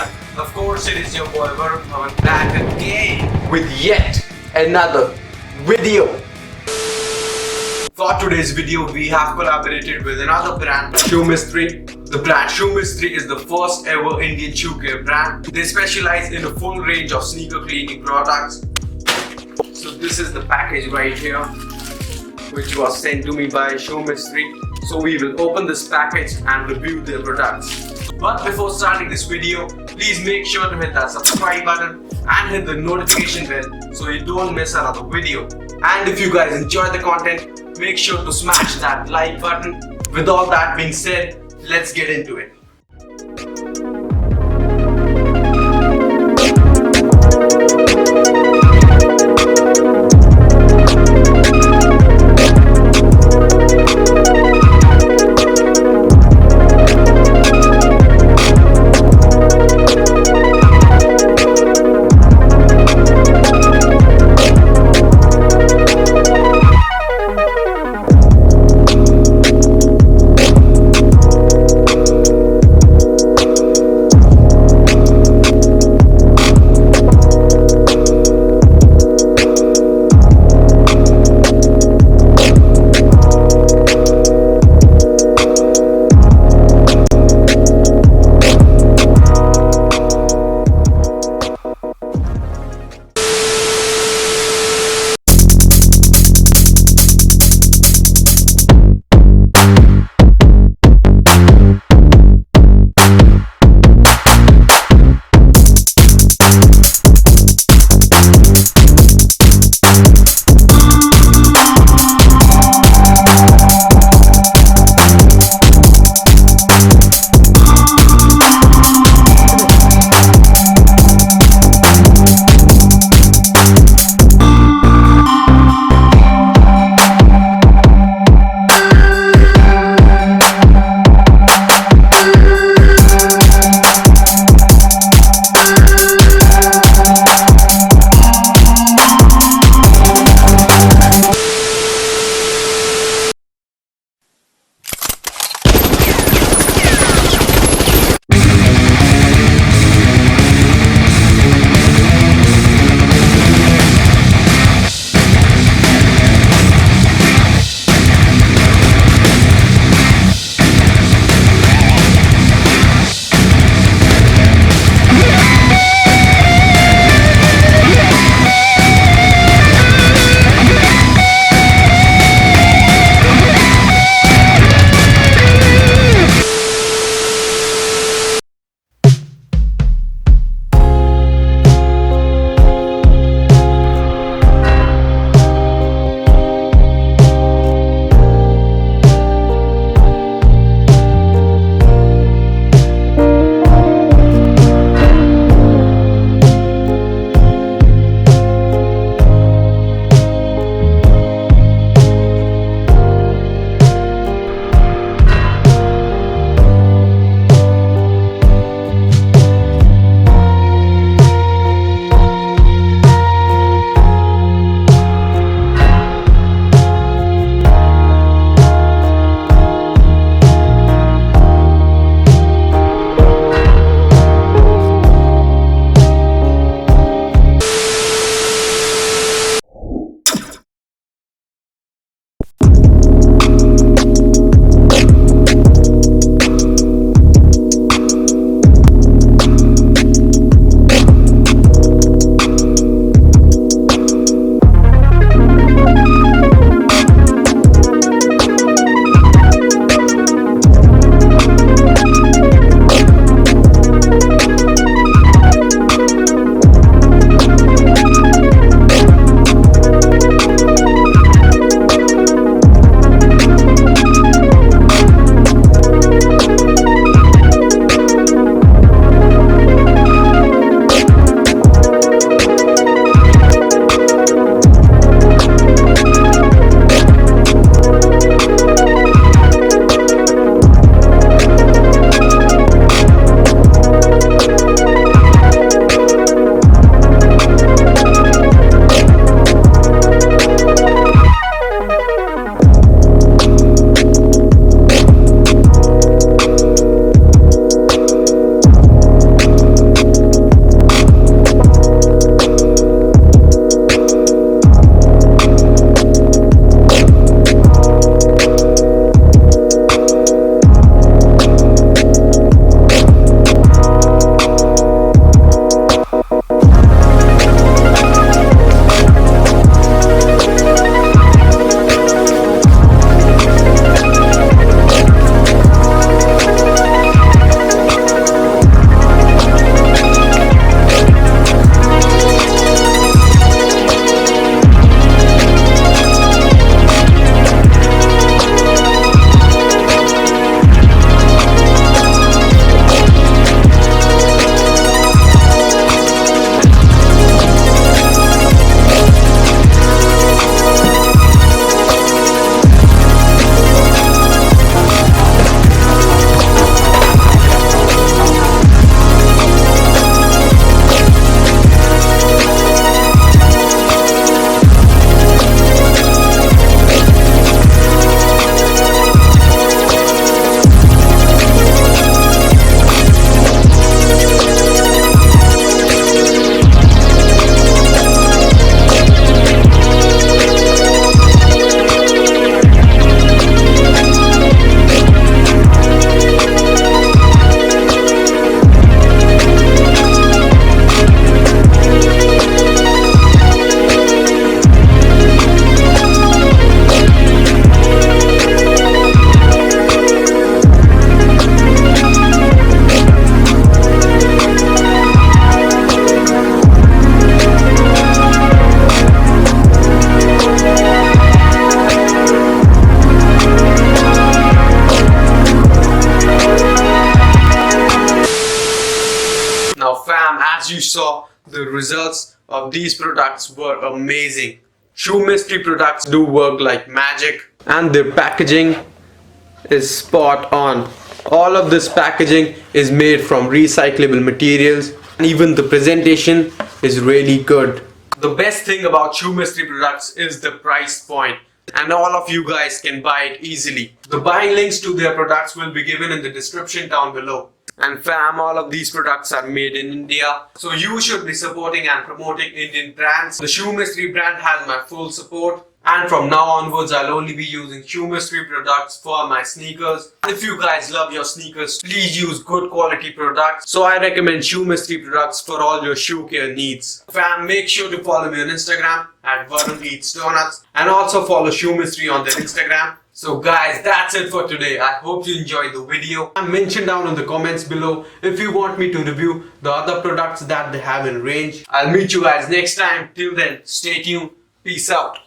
everyone, of course it is your boy Varun coming back again with yet another video. For today's video we have collaborated with another brand, SHOEMISTRI. The brand SHOEMISTRI is the first ever Indian shoe care brand. They specialize in a full range of sneaker cleaning products. So this is the package right here, which was sent to me by SHOEMISTRI. So we will open this package and review their products. But before starting this video, please make sure to hit that subscribe button and hit the notification bell so you don't miss another video. And if you guys enjoy the content, make sure to smash that like button. With all that being said, let's get into it. Now fam, as you saw, the results of these products were amazing. SHOEMISTRI products do work like magic, and their packaging is spot on. All of this packaging is made from recyclable materials, and even the presentation is really good. The best thing about SHOEMISTRI products is the price point, and all of you guys can buy it easily. The buying links to their products will be given in the description down below. And fam, all of these products are made in India, so you should be supporting and promoting Indian brands. The SHOEMISTRI brand has my full support, and from now onwards I'll only be using SHOEMISTRI products for my sneakers. If you guys love your sneakers, please use good quality products. So I recommend SHOEMISTRI products for all your shoe care needs. Fam, make sure to follow me on Instagram at Varun Eats Donuts, and also follow SHOEMISTRI on their Instagram. So guys, that's it for today. I hope you enjoyed the video. Mention down in the comments below if you want me to review the other products that they have in range. I'll meet you guys next time. Till then, stay tuned. Peace out.